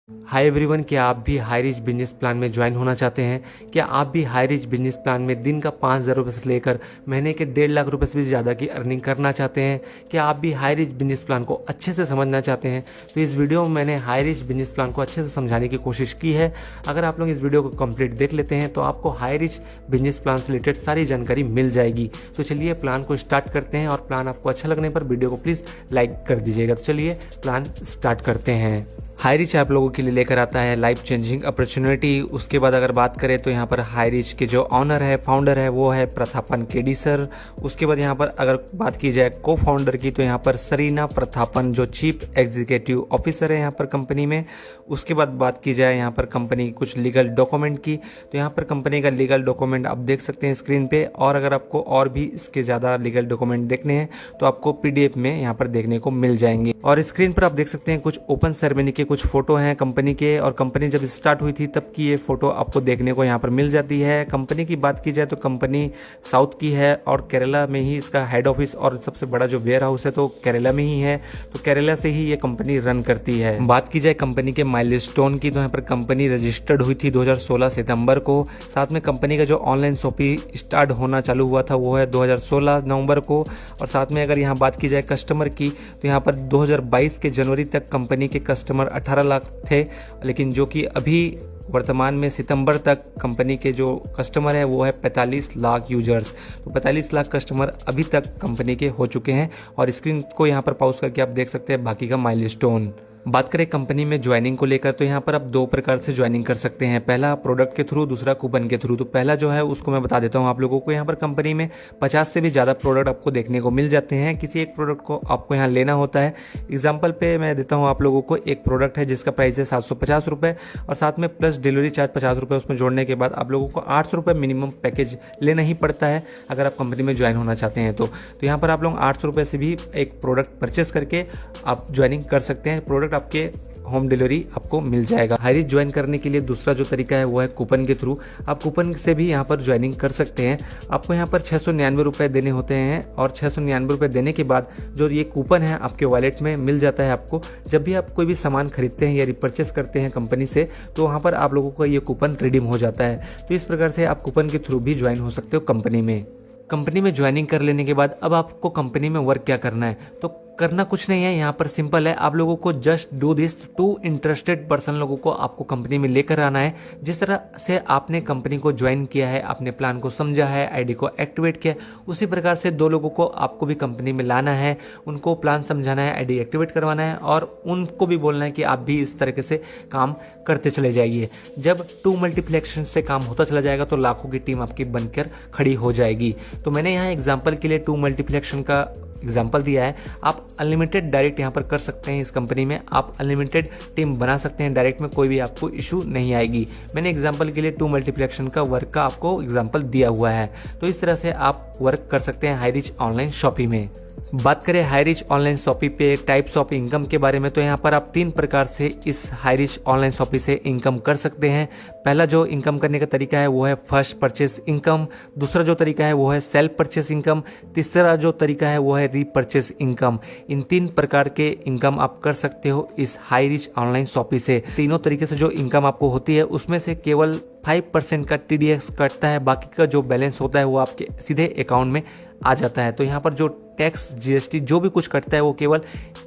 Hi everyone, क्या आप भी हाई रिच बिजनेस प्लान में ज्वाइन होना चाहते हैं? क्या आप भी हाई रिच बिजनेस प्लान में दिन का 5,000 रुपये से लेकर महीने के 1.5 लाख रुपए से भी ज़्यादा की अर्निंग करना चाहते हैं? क्या आप भी हाई रिच बिजनेस प्लान को अच्छे से समझना चाहते हैं? तो इस वीडियो में मैंने हाई रिच बिजनेस प्लान को अच्छे से समझाने की कोशिश की है। अगर आप लोग इस वीडियो को कंप्लीट देख लेते हैं तो आपको हाई रिच बिजनेस प्लान से रिलेटेड सारी जानकारी मिल जाएगी। तो चलिए प्लान को स्टार्ट करते हैं, और प्लान आपको अच्छा लगने पर वीडियो को प्लीज़ लाइक कर दीजिएगा। तो चलिए प्लान स्टार्ट करते हैं। हाई रिच आप लोगों के लिए लेकर आता है लाइफ चेंजिंग अपॉर्चुनिटी। उसके बाद अगर बात करें तो यहाँ पर हाई रिच के जो ऑनर है, फाउंडर है, वो है प्रथापन केडी सर। उसके बाद यहाँ पर अगर बात की जाए को फाउंडर की तो यहाँ पर सरीना प्रथापन जो चीफ एग्जीक्यूटिव ऑफिसर है यहाँ पर कंपनी में। उसके बाद बात की जाए यहाँ पर कंपनी की कुछ लीगल डॉक्यूमेंट की, तो यहाँ पर कंपनी का लीगल डॉक्यूमेंट आप देख सकते हैं स्क्रीन पे। और अगर आपको और भी इसके ज़्यादा लीगल डॉक्यूमेंट देखने हैं तो आपको PDF में यहाँ पर देखने को मिल जाएंगे। और स्क्रीन पर आप देख सकते हैं कुछ ओपन सेरेमनी के कुछ फोटो हैं कंपनी के, और कंपनी जब स्टार्ट हुई थी तब की ये फोटो आपको देखने को यहाँ पर मिल जाती है। कंपनी की बात की जाए तो कंपनी साउथ की है और केरला में ही इसका हेड ऑफिस और सबसे बड़ा जो वेयर हाउस है तो केरला में ही है। तो केरला से ही ये कंपनी रन करती है। बात की जाए कंपनी के माइलस्टोन की तो यहाँ पर कंपनी रजिस्टर्ड हुई थी 2016 सितंबर को। साथ में कंपनी का जो ऑनलाइन शॉपिंग स्टार्ट होना चालू हुआ था वो है 2016 नवंबर को। और साथ में अगर यहाँ बात की जाए कस्टमर की तो यहाँ पर 2022 के जनवरी तक कंपनी के कस्टमर 18 लाख थे, लेकिन जो कि अभी वर्तमान में सितंबर तक कंपनी के जो कस्टमर है वो है 45 लाख यूजर्स। तो 45 लाख कस्टमर अभी तक कंपनी के हो चुके हैं। और स्क्रीन को यहाँ पर पॉज करके आप देख सकते हैं बाकी का माइलस्टोन। बात करें कंपनी में ज्वाइनिंग को लेकर तो यहाँ पर आप 2 प्रकार से ज्वाइनिंग कर सकते हैं। पहला प्रोडक्ट के थ्रू, दूसरा कूपन के थ्रू। तो पहला जो है उसको मैं बता देता हूँ आप लोगों को। यहाँ पर कंपनी में 50 से भी ज़्यादा प्रोडक्ट आपको देखने को मिल जाते हैं। किसी एक प्रोडक्ट को आपको यहाँ लेना होता है। एग्जाम्पल पे मैं देता हूँ आप लोगों को। एक प्रोडक्ट है जिसका प्राइस है 750 रुपये, और साथ में प्लस डिलीवरी चार्ज 50 रुपये उसमें जोड़ने के बाद आप लोगों को 800 रुपये मिनिमम पैकेज लेना ही पड़ता है अगर आप कंपनी में ज्वाइन होना चाहते हैं। तो यहाँ पर आप लोग 800 रुपये से भी एक प्रोडक्ट परचेस करके आप ज्वाइनिंग कर सकते हैं। प्रोडक्ट आपके होम डिलीवरी आपको मिल जाएगा। हाई रिच ज्वाइन करने के लिए दूसरा जो तरीका है वो है कूपन के थ्रू। आप कूपन से भी यहाँ पर ज्वाइनिंग कर सकते हैं। आपको यहाँ पर 699 रुपये देने होते हैं, और 699 रुपये देने के बाद जो ये कूपन है आपके वॉलेट में मिल जाता है आपको। जब भी आप कोई भी सामान खरीदते हैं या रिपर्चेस करते हैं कंपनी से तो वहाँ पर आप लोगों को ये कूपन रिडीम हो जाता है। तो इस प्रकार से आप कूपन के थ्रू भी ज्वाइन हो सकते हो कंपनी में। कंपनी में ज्वाइनिंग कर लेने के बाद अब आपको कंपनी में वर्क क्या करना है? तो करना कुछ नहीं है, यहाँ पर सिंपल है। आप लोगों को just do this 2 interested person लोगों को आपको कंपनी में लेकर आना है। जिस तरह से आपने कंपनी को ज्वाइन किया है, आपने प्लान को समझा है, आईडी को एक्टिवेट किया, उसी प्रकार से 2 लोगों को आपको भी कंपनी में लाना है। उनको प्लान समझाना है, आईडी एक्टिवेट करवाना है, और उनको भी बोलना है कि आप भी इस तरीके से काम करते चले जाइए। जब 2 मल्टीप्लेक्शन से काम होता चला जाएगा तो लाखों की टीम आपकी बनकर खड़ी हो जाएगी। तो मैंने यहाँ एग्जाम्पल के लिए 2 मल्टीप्लेक्शन का एग्जाम्पल दिया है। आप अनलिमिटेड डायरेक्ट यहाँ पर कर सकते हैं। इस कंपनी में आप अनलिमिटेड टीम बना सकते हैं डायरेक्ट में, कोई भी आपको इशू नहीं आएगी। मैंने एग्जाम्पल के लिए 2 मल्टीप्लेक्शन का वर्क का आपको एग्जाम्पल दिया हुआ है। तो इस तरह से आप वर्क कर सकते हैं हाई रिच ऑनलाइन शॉपिंग में। बात करें हाई रिच ऑनलाइन शॉपिंग पे टाइप्स ऑफ इनकम के बारे में तो यहाँ पर आप 3 प्रकार से इस हाई रिच ऑनलाइन शॉपिंग से इनकम कर सकते हैं। पहला जो इनकम करने का तरीका है वो है फर्स्ट परचेस इनकम, दूसरा जो तरीका है वो है सेल्फ परचेस इनकम, तीसरा जो तरीका है वो है रीपरचेस इनकम। इन 3 प्रकार के इनकम आप कर सकते हो इस हाई रिच ऑनलाइन शॉपिंग से। तीनों तरीके से जो इनकम आपको होती है उसमें से केवल 5% का TDS कटता है, बाकी का जो बैलेंस होता है वो आपके सीधे अकाउंट में आ जाता है। तो यहाँ पर जो टैक्स GST जो भी कुछ कटता है वो केवल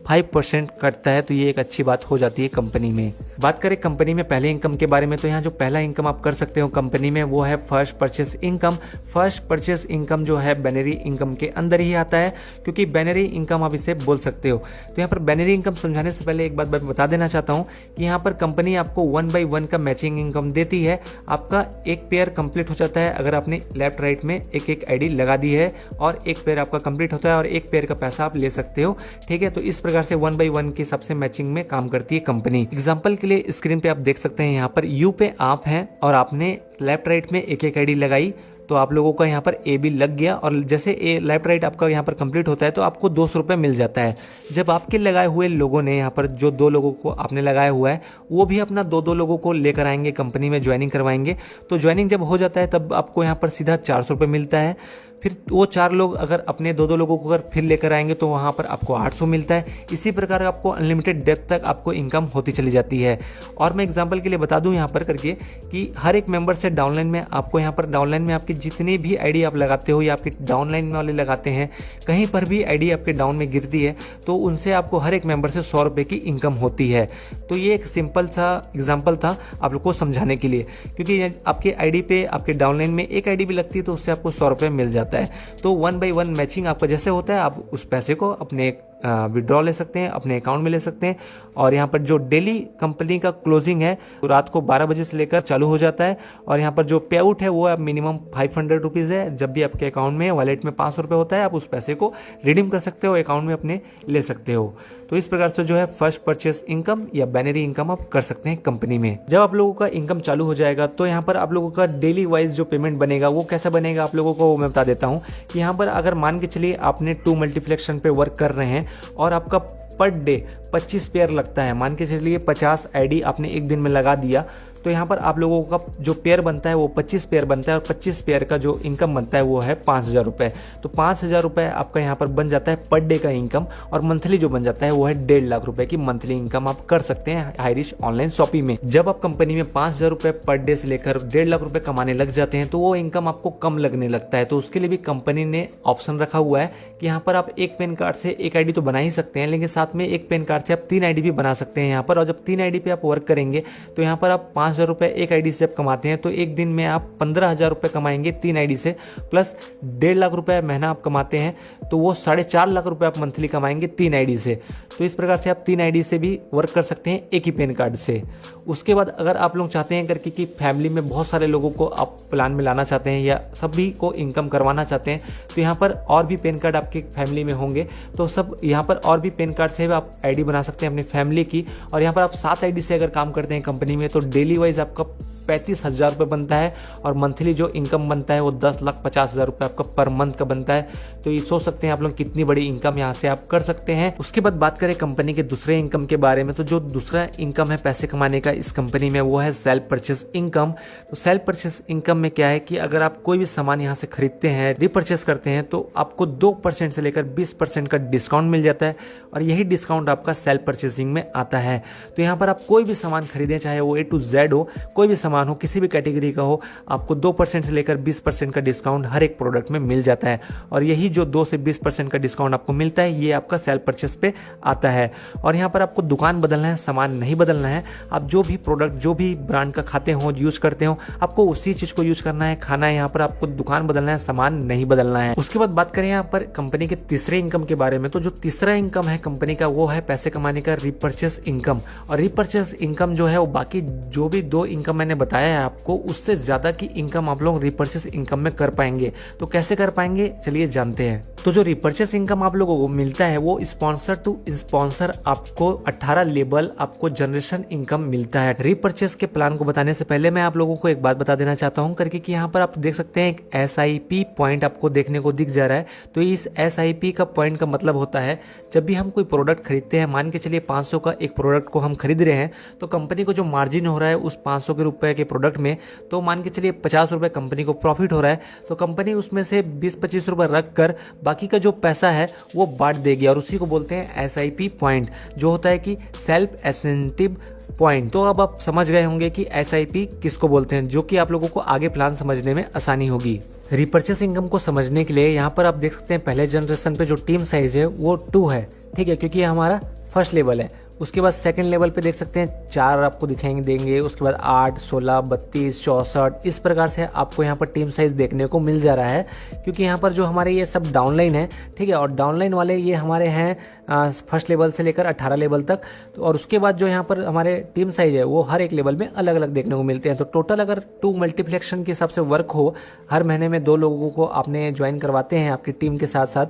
5% कटता है। तो ये एक अच्छी बात हो जाती है कंपनी में। बात करें कंपनी में पहले इनकम के बारे में तो यहाँ जो पहला इनकम आप कर सकते हो कंपनी में वो है first purchase income. First purchase income जो है बैनरी इनकम के अंदर ही आता है, क्योंकि बैनरी इनकम आप इसे बोल सकते हो। तो यहाँ पर बैनरी इनकम समझाने से पहले एक बात मैं बता देना चाहता हूँ कि यहाँ पर कंपनी आपको 1 by 1 का मैचिंग इनकम देती है। आपका एक पेयर कंप्लीट हो जाता है अगर आपने लेफ्ट राइट में एक आईडी लगा दी है, और एक पेयर आपका कंप्लीट होता है और एक पेयर का पैसा आप ले सकते हो। ठीक है, तो इस प्रकार से 1 by 1 के हिसाब से मैचिंग में काम करती है कंपनी। एग्जांपल के लिए स्क्रीन पे आप देख सकते हैं, यहाँ पर यू पे आप हैं और आपने लेफ्ट राइट में एक आईडी लगाई तो आप लोगों का यहाँ पर ए भी लग गया, और जैसे ए लेफ्ट राइट आपका यहाँ पर कंप्लीट होता है तो आपको 200 रुपये मिल जाता है। जब आपके लगाए हुए लोगों ने यहाँ पर जो 2 लोगों को आपने लगाया हुआ है वो भी अपना 2 लोगों को लेकर आएंगे कंपनी में ज्वाइनिंग करवाएंगे। तो ज्वाइनिंग जब हो जाता है तब आपको यहाँ पर सीधा 400 रुपये मिलता है। फिर वो 4 लोग अगर अपने 2-2 लोगों को अगर फिर लेकर आएंगे तो वहाँ पर आपको 800 मिलता है। इसी प्रकार आपको अनलिमिटेड डेप्थ तक आपको इनकम होती चली जाती है। और मैं एग्जांपल के लिए बता दूं यहाँ पर करके कि हर एक मेंबर से डाउनलाइन में आपको यहाँ पर डाउनलाइन में आपकी जितनी भी आईडी आप लगाते हो या आपके डाउनलाइन वाले लगाते हैं, कहीं पर भी आईडी आपके डाउन में गिरती है तो उनसे आपको हर एक मेंबर से 100 रुपये की इनकम होती है। तो ये एक सिंपल सा एग्जाम्पल था आप लोग को समझाने के लिए, क्योंकि आपके आईडी पे आपके डाउनलाइन में एक आईडी भी लगती है तो उससे आपको 100 रुपये मिल जाता है। तो 1 by 1 मैचिंग आपका जैसे होता है, आप उस पैसे को अपने विड्रॉ ले सकते हैं, अपने अकाउंट में ले सकते हैं। और यहाँ पर जो डेली कंपनी का क्लोजिंग है वो रात को 12 बजे से लेकर चालू हो जाता है। और यहाँ पर जो पे आउट है वो मिनिमम 500 रुपीज़ है। जब भी आपके अकाउंट में वॉलेट में 500 रुपये होता है, आप उस पैसे को रिडीम कर सकते हो, अकाउंट में अपने ले सकते हो। तो इस प्रकार से जो है फर्स्ट परचेस इनकम या बैनरी इनकम आप कर सकते हैं कंपनी में। जब आप लोगों का इनकम चालू हो जाएगा तो यहाँ पर आप लोगों का डेली वाइज जो पेमेंट बनेगा वो कैसा बनेगा आप लोगों को वो मैं बता देता हूँ। कि यहाँ पर अगर मान के चलिए आपने 2 मल्टीप्लेक्शन पे वर्क कर रहे हैं और आपका पर डे 25 पेयर लगता है, मान के चलिए 50 आईडी आपने एक दिन में लगा दिया, तो यहाँ पर आप लोगों का जो पेयर बनता है वो 25 पेयर बनता है और 25 पेयर का जो इनकम बनता है वो है 5,000 रुपये। तो 5,000 रुपये आपका यहाँ पर बन जाता है पर डे का इनकम। और मंथली जो बन जाता है वो है 1.5 लाख रुपए की मंथली इनकम आप कर सकते हैं हाईरिच ऑनलाइन शॉपिंग में। जब आप कंपनी में 5,000 रुपये पर डे से लेकर 1.5 लाख रुपए कमाने लग जाते हैं तो वो इनकम आपको कम लगने लगता है। तो उसके लिए भी कंपनी ने ऑप्शन रखा हुआ है कि यहाँ पर आप एक पैन कार्ड से एक आईडी तो बना ही सकते हैं, लेकिन साथ में एक पैन कार्ड से आप 3 आईडी भी बना सकते हैं यहाँ पर। और जब 3 आईडी पे आप वर्क करेंगे तो यहाँ पर आप 5,000 रुपये एक आईडी से आप कमाते हैं तो एक दिन में आप 15,000 रुपये कमाएंगे 3 आईडी से, प्लस 1.5 लाख रुपये महीना आप कमाते हैं तो वो 4.5 लाख रुपये आप मंथली कमाएंगे 3 आईडी से। तो इस प्रकार से आप 3 आईडी से भी वर्क कर सकते हैं एक ही पैन कार्ड से। उसके बाद अगर आप लोग चाहते हैं करके कि फैमिली में बहुत सारे लोगों को आप प्लान में लाना चाहते हैं या सभी को इनकम करवाना चाहते हैं तो यहाँ पर और भी पैन कार्ड आपकी फैमिली में होंगे तो सब यहाँ पर और भी पैन कार्ड से आप आईडी बना सकते हैं अपनी फैमिली की। और यहाँ पर आप 7 आईडी से अगर काम करते हैं कंपनी में तो डेली वाइज आपका 35,000 रुपये बनता है और मंथली जो इनकम बनता है वो 10,50,000 रुपये आपका पर मंथ का बनता है। तो ये सोच सकते हैं आप लोग कितनी बड़ी इनकम यहाँ से आप कर सकते हैं। उसके बाद बात करें कंपनी के दूसरे इनकम के बारे में, तो जो दूसरा इनकम है पैसे कमाने का इस कंपनी में वो है सेल्फ परचेस इनकम। तो सेल्फ परचेस इनकम में क्या है कि अगर आप कोई भी सामान यहाँ से खरीदते हैं, रिपर्चेस करते हैं तो आपको 2% से लेकर 20% का डिस्काउंट मिल जाता है और यही डिस्काउंट आपका सेल्फ परचेसिंग में आता है। तो यहाँ पर आप कोई भी सामान खरीदें, चाहे वो A to Z हो, कोई भी सामान हो, किसी भी कैटेगरी का हो, आपको 2% से लेकर 20% का डिस्काउंट हर एक प्रोडक्ट में मिल जाता है। और यही जो 2 से 20% का डिस्काउंट आपको मिलता है ये आपका सेल्फ परचेस पे आता है। और यहाँ पर आपको दुकान बदलना है, सामान नहीं बदलना है। आप जो भी प्रोडक्ट जो भी ब्रांड का खाते हो, यूज करते हो, आपको उसी चीज को यूज करना है, खाना है। यहाँ पर आपको दुकान बदलना है, सामान नहीं बदलना है। उसके बाद बात करें यहाँ पर कंपनी के तीसरे इनकम के बारे में, तो जो तीसरा इनकम है कंपनी का वो है पैसे कमाने का रिपर्चेस इनकम। और रिपर्चेस इनकम जो है वो बाकी जो भी 2 इनकम मैंने बताया है आपको, उससे ज्यादा की इनकम आप लोग रिपर्चेस इनकम में कर पाएंगे। तो कैसे कर पाएंगे चलिए जानते हैं। तो जो रिपर्चेस इनकम आप लोगों को मिलता है वो स्पॉन्सर टू स्पॉन्सर आपको 18 लेवल आपको जनरेशन इनकम मिलता है। रिपर्चेस के प्लान को बताने से पहले मैं आप लोगों को एक बात बता देना चाहता हूं करके कि यहाँ पर आप देख सकते हैं एक SIP पॉइंट आपको देखने को दिख जा रहा है। तो इस SIP का पॉइंट का मतलब होता है जब भी हम कोई प्रोडक्ट खरीदते हैं, मान के चलिए 500 का एक प्रोडक्ट को हम खरीद रहे हैं तो कंपनी को जो मार्जिन हो रहा है उस 500 के रुपए के प्रोडक्ट में, तो मान के चलिए 50 रुपए कंपनी को प्रॉफिट हो रहा है तो कंपनी उसमें से 20-25 रुपए रख कर बाकी का जो पैसा है वो बांट देगी। और उसी को बोलते हैं SIP पॉइंट, जो होता है कि सेल्फ इंसेंटिव पॉइंट। तो अब आप समझ गए होंगे कि SIP किसको बोलते हैं, जो कि आप लोगों को आगे प्लान समझने में आसानी होगी। रिपर्चेस इनकम को समझने के लिए यहाँ पर आप देख सकते हैं पहले जनरेशन पे जो टीम साइज है वो 2 है, ठीक है, क्योंकि ये हमारा फर्स्ट लेवल है। उसके बाद सेकंड लेवल पे देख सकते हैं 4 आपको दिखाएंगे देंगे। उसके बाद 8, 16, 32, 64 इस प्रकार से आपको यहाँ पर टीम साइज देखने को मिल जा रहा है, क्योंकि यहाँ पर जो हमारे ये सब डाउनलाइन है, ठीक है, और डाउनलाइन वाले ये हमारे हैं फर्स्ट लेवल से लेकर 18 लेवल तक। तो और उसके बाद जो यहाँ पर हमारे टीम साइज है वो हर एक लेवल में अलग अलग देखने को मिलते हैं। तो टोटल अगर 2 मल्टीप्लेक्शन के हिसाब से वर्क हो, हर महीने में 2 लोगों को आपने ज्वाइन करवाते हैं आपकी टीम के साथ साथ,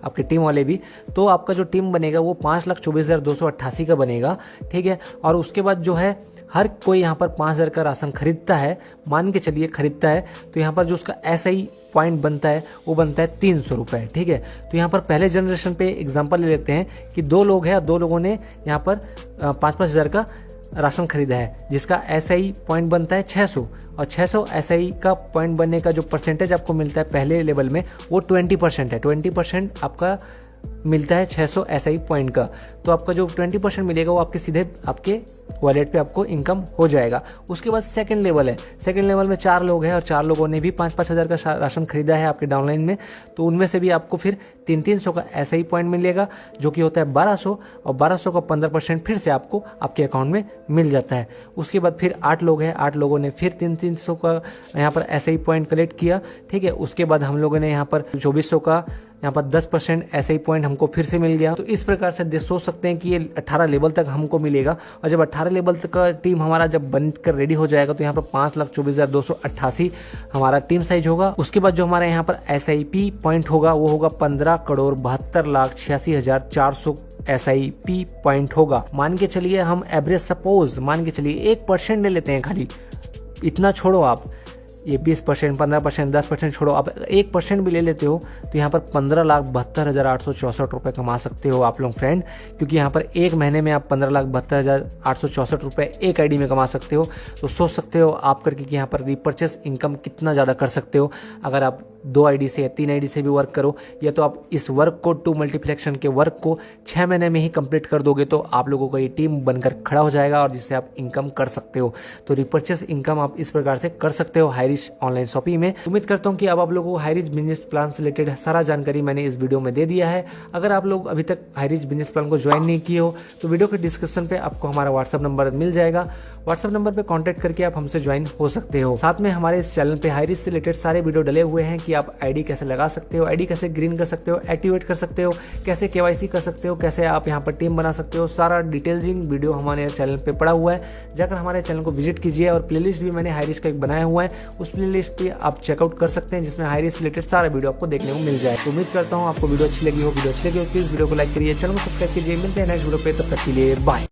आपकी टीम वाले भी, तो आपका जो टीम बनेगा वो 5,24,288 का बनेगा, ठीक है। और उसके बाद जो है हर कोई यहाँ पर 5,000 का राशन खरीदता है, मान के चलिए खरीदता है, तो यहाँ पर जो उसका SI पॉइंट बनता है वो बनता है 300 रुपये, ठीक है। तो यहाँ पर पहले जनरेशन पे एग्जांपल ले लेते हैं कि 2 लोग हैं, 2 लोगों ने यहाँ पर 5,000 का राशन खरीदा है जिसका एसआई पॉइंट बनता है 600 और 600 एसआई का पॉइंट बनने का जो परसेंटेज आपको मिलता है पहले लेवल में वो 20% है। 20% आपका मिलता है 600 एसआई पॉइंट का। तो आपका जो 20% मिलेगा वो आपके सीधे आपके वॉलेट पे आपको इनकम हो जाएगा। उसके बाद सेकंड लेवल है। सेकंड लेवल में 4 लोग हैं और 4 लोगों ने भी 5-5 हज़ार का राशन खरीदा है आपके डाउनलाइन में। तो उनमें से भी आपको फिर 300 का एसआई पॉइंट मिलेगा जो कि होता है 1200 और 1200 का 15% फिर से आपको आपके अकाउंट में मिल जाता है। उसके बाद फिर 8 लोग हैं, 8 लोगों ने फिर 300 का यहाँ पर एसआई पॉइंट कलेक्ट किया। ठीक है, उसके बाद हम लोगों ने यहाँ पर 2400 का यहाँ पर 10% एसआई पॉइंट हमको फिर से मिल गया। तो इस प्रकार से सोच सकते हैं कि ये 18 लेवल तक हमको मिलेगा और जब 18 लेवल तक का टीम हमारा जब बनकर रेडी हो जाएगा तो यहाँ पर 5,24,288 हमारा टीम साइज होगा। उसके बाद जो हमारा यहाँ पर एसआईपी पॉइंट होगा वो होगा 15,72,86,400 एसआईपी पॉइंट होगा। मान के चलिए हम एवरेज सपोज मान के चलिए 1% ले लेते हैं खाली, इतना छोड़ो आप, ये 20%, 15%, 10% छोड़ो, आप 1% भी ले लेते हो तो यहाँ पर 15,72,864 रुपये कमा सकते हो आप लोग फ्रेंड। क्योंकि यहाँ पर एक महीने में आप 15,72,864 रुपये एक आईडी में कमा सकते हो। तो सोच सकते हो आप करके कि यहाँ पर रिपर्चेस इनकम कितना ज़्यादा कर सकते हो अगर आप 2 आईडी से या 3 आईडी से भी वर्क करो, या तो आप इस वर्क को 2 मल्टीप्लेक्शन के वर्क को 6 महीने में ही कंप्लीट कर दोगे तो आप लोगों का ये टीम बनकर खड़ा हो जाएगा और जिससे आप इनकम कर सकते हो। तो रिपर्चेस इनकम आप इस प्रकार से कर सकते हो हाईरिच ऑनलाइन शॉपिंग में। उम्मीद करता हूँ कि अब आप लोगों को हाईरिच बिजनेस प्लान से रिलेटेड सारा जानकारी मैंने इस वीडियो में दे दिया है। अगर आप लोग अभी तक हाईरिच बिजनेस प्लान को ज्वाइन नहीं किए हो तो वीडियो के डिस्क्रिप्शन पे आपको हमारा व्हाट्सअप नंबर मिल जाएगा। व्हाट्सअप नंबर पे कांटेक्ट करके आप हमसे ज्वाइन हो सकते हो। साथ में हमारे इस चैनल पे हाईरिच से रिलेटेड सारे वीडियो डले हुए हैं कि आप आईडी कैसे लगा सकते हो, आईडी कैसे ग्रीन कर सकते हो, एक्टिवेट कर सकते हो, कैसे केवाईसी कर सकते हो, कैसे आप यहाँ पर टीम बना सकते हो। सारा डिटेलिंग वीडियो हमारे चैनल पे पड़ा हुआ है, जाकर हमारे चैनल को विजिट कीजिए। और प्लेलिस्ट भी मैंने हाईरिच का एक बनाया हुआ है, उस प्लेलिस्ट पे आप चेकआउट कर सकते हैं जिसमें हाईरिच से रिलेटेड सारा वीडियो आपको देखने को मिल जाए। तो उम्मीद करता हूँ आपको वीडियो अच्छी लगी हो। वीडियो अच्छी लगी हो प्लीज वीडियो को लाइक करिए, चैनल को सब्सक्राइब कीजिए। मिलते हैं नेक्स्ट वीडियो पे, तब तक के लिए बाय।